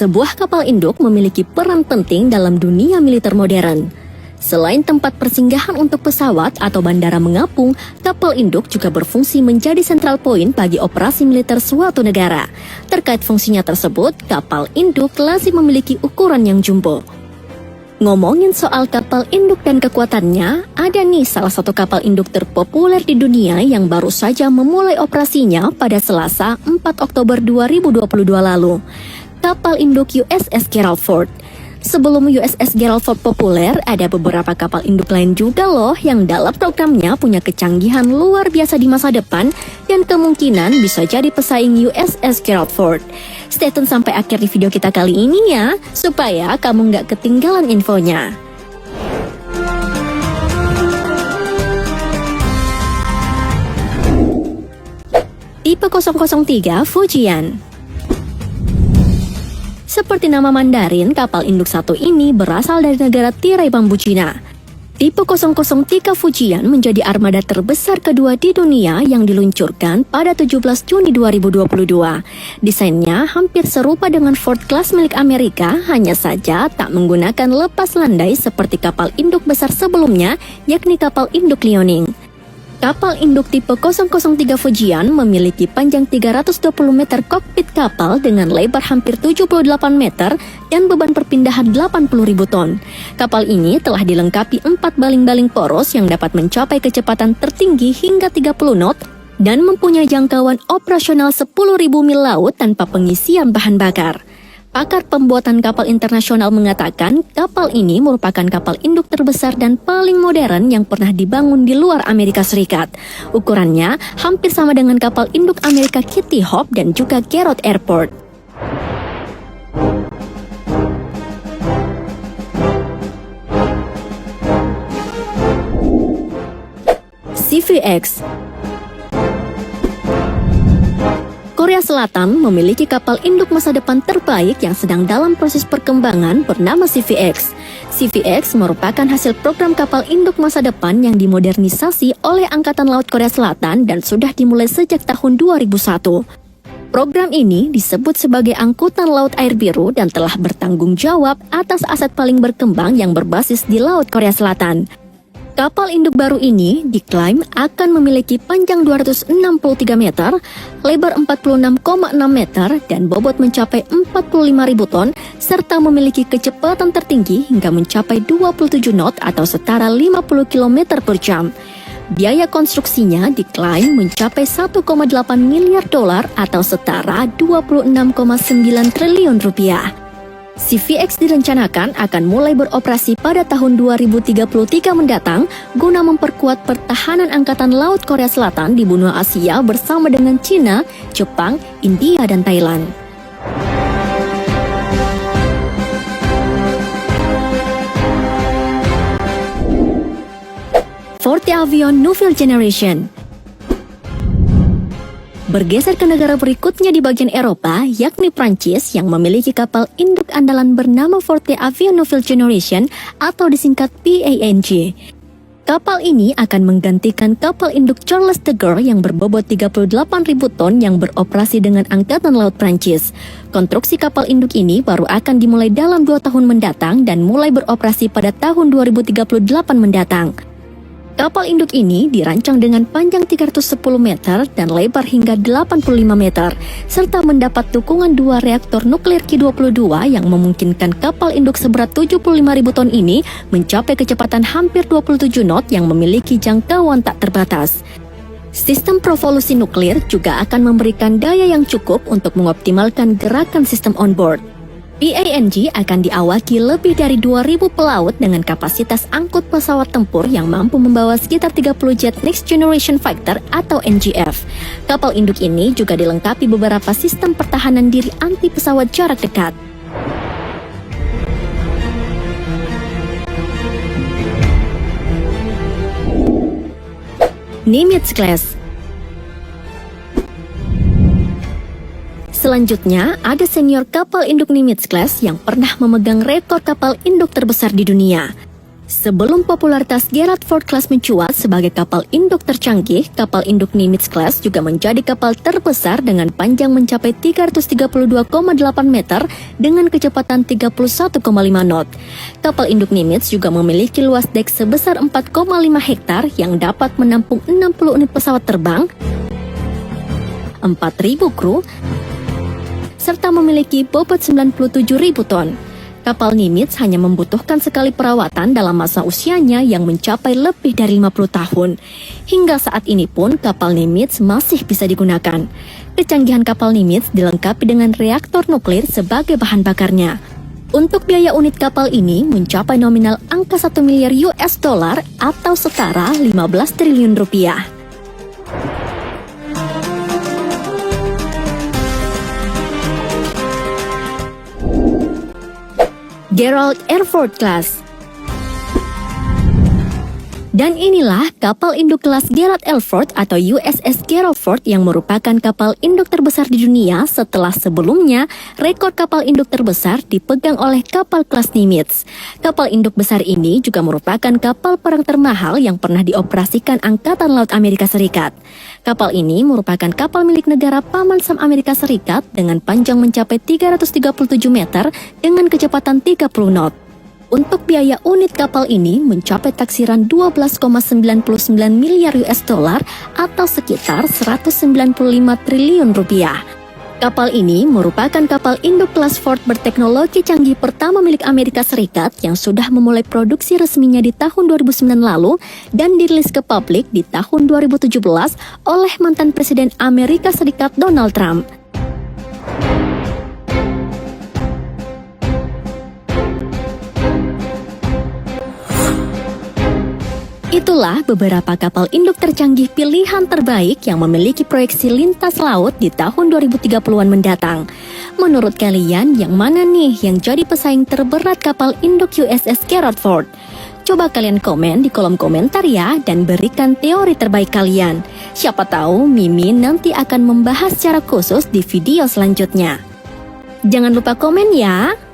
Sebuah kapal induk memiliki peran penting dalam dunia militer modern. Selain tempat persinggahan untuk pesawat atau bandara mengapung, kapal induk juga berfungsi menjadi central point bagi operasi militer suatu negara. Terkait fungsinya tersebut, kapal induk lazim memiliki ukuran yang jumbo. Ngomongin soal kapal induk dan kekuatannya, ada nih salah satu kapal induk terpopuler di dunia yang baru saja memulai operasinya pada Selasa 4 Oktober 2022 lalu. Kapal induk USS Gerald Ford. Sebelum USS Gerald Ford populer, ada beberapa kapal induk lain juga loh yang dalam programnya punya kecanggihan luar biasa di masa depan dan kemungkinan bisa jadi pesaing USS Gerald Ford. Stay tune sampai akhir di video kita kali ini ya, supaya kamu nggak ketinggalan infonya. Tipe 003 Fujian. Seperti nama Mandarin, kapal induk satu ini berasal dari negara tirai bambu Cina. Tipe 003 Fujian menjadi armada terbesar kedua di dunia yang diluncurkan pada 17 Juni 2022. Desainnya hampir serupa dengan Ford Class milik Amerika, hanya saja tak menggunakan lepas landai seperti kapal induk besar sebelumnya, yakni kapal induk Liaoning. Kapal induk tipe 003 Fujian memiliki panjang 320 meter kokpit kapal dengan lebar hampir 78 meter dan beban perpindahan 80.000 ton. Kapal ini telah dilengkapi 4 baling-baling poros yang dapat mencapai kecepatan tertinggi hingga 30 knot dan mempunyai jangkauan operasional 10.000 mil laut tanpa pengisian bahan bakar. Pakar pembuatan kapal internasional mengatakan kapal ini merupakan kapal induk terbesar dan paling modern yang pernah dibangun di luar Amerika Serikat. Ukurannya hampir sama dengan kapal induk Amerika Kitty Hawk dan juga Garrett Airport. CVX. Korea Selatan memiliki kapal induk masa depan terbaik yang sedang dalam proses perkembangan bernama CVX. CVX merupakan hasil program kapal induk masa depan yang dimodernisasi oleh Angkatan Laut Korea Selatan dan sudah dimulai sejak tahun 2001. Program ini disebut sebagai Angkutan Laut Air Biru dan telah bertanggung jawab atas aset paling berkembang yang berbasis di Laut Korea Selatan. Kapal induk baru ini diklaim akan memiliki panjang 263 meter, lebar 46,6 meter, dan bobot mencapai 45.000 ton, serta memiliki kecepatan tertinggi hingga mencapai 27 knot atau setara 50 km per jam. Biaya konstruksinya diklaim mencapai 1,8 miliar dolar atau setara 26,9 triliun rupiah. CVX direncanakan akan mulai beroperasi pada tahun 2033 mendatang guna memperkuat pertahanan Angkatan Laut Korea Selatan di benua Asia bersama dengan China, Jepang, India, dan Thailand. Forte Avion Nouvelle Generation. Bergeser ke negara berikutnya di bagian Eropa, yakni Prancis yang memiliki kapal induk andalan bernama Forte Avion Nouvelle Generation atau disingkat PANG. Kapal ini akan menggantikan kapal induk Charles de Gaulle yang berbobot 38.000 ton yang beroperasi dengan Angkatan Laut Prancis. Konstruksi kapal induk ini baru akan dimulai dalam 2 tahun mendatang dan mulai beroperasi pada tahun 2038 mendatang. Kapal induk ini dirancang dengan panjang 310 meter dan lebar hingga 85 meter, serta mendapat dukungan 2 reaktor nuklir Ki-22 yang memungkinkan kapal induk seberat 75.000 ton ini mencapai kecepatan hampir 27 knot yang memiliki jangkauan tak terbatas. Sistem propulsi nuklir juga akan memberikan daya yang cukup untuk mengoptimalkan gerakan sistem onboard. PANG akan diawaki lebih dari 2.000 pelaut dengan kapasitas angkut pesawat tempur yang mampu membawa sekitar 30 jet Next Generation Fighter atau NGF. Kapal induk ini juga dilengkapi beberapa sistem pertahanan diri anti pesawat jarak dekat. Nimitz Class. Selanjutnya, ada senior kapal induk Nimitz Class yang pernah memegang rekor kapal induk terbesar di dunia. Sebelum popularitas Gerald Ford Class mencuat sebagai kapal induk tercanggih, kapal induk Nimitz Class juga menjadi kapal terbesar dengan panjang mencapai 332,8 meter dengan kecepatan 31,5 knot. Kapal induk Nimitz juga memiliki luas dek sebesar 4,5 hektar yang dapat menampung 60 unit pesawat terbang, 4.000 kru, serta memiliki bobot 97.000 ton. Kapal Nimitz hanya membutuhkan sekali perawatan dalam masa usianya yang mencapai lebih dari 50 tahun. Hingga saat ini pun kapal Nimitz masih bisa digunakan. Kecanggihan kapal Nimitz dilengkapi dengan reaktor nuklir sebagai bahan bakarnya. Untuk biaya unit kapal ini mencapai nominal angka 1 miliar US dollar atau setara 15 triliun rupiah. Gerald R. Ford Class. Dan inilah kapal induk kelas Gerald R. Ford atau USS Gerald Ford yang merupakan kapal induk terbesar di dunia setelah sebelumnya rekor kapal induk terbesar dipegang oleh kapal kelas Nimitz. Kapal induk besar ini juga merupakan kapal perang termahal yang pernah dioperasikan Angkatan Laut Amerika Serikat. Kapal ini merupakan kapal milik negara Paman Sam Amerika Serikat dengan panjang mencapai 337 meter dengan kecepatan 30 knot. Untuk biaya unit kapal ini mencapai taksiran 12,99 miliar US dollar atau sekitar 195 triliun rupiah. Kapal ini merupakan kapal induk kelas Ford berteknologi canggih pertama milik Amerika Serikat yang sudah memulai produksi resminya di tahun 2009 lalu dan dirilis ke publik di tahun 2017 oleh mantan Presiden Amerika Serikat Donald Trump. Itulah beberapa kapal induk tercanggih pilihan terbaik yang memiliki proyeksi lintas laut di tahun 2030-an mendatang. Menurut kalian, yang mana nih yang jadi pesaing terberat kapal induk USS Gerald Ford? Coba kalian komen di kolom komentar ya dan berikan teori terbaik kalian. Siapa tahu Mimin nanti akan membahas secara khusus di video selanjutnya. Jangan lupa komen ya.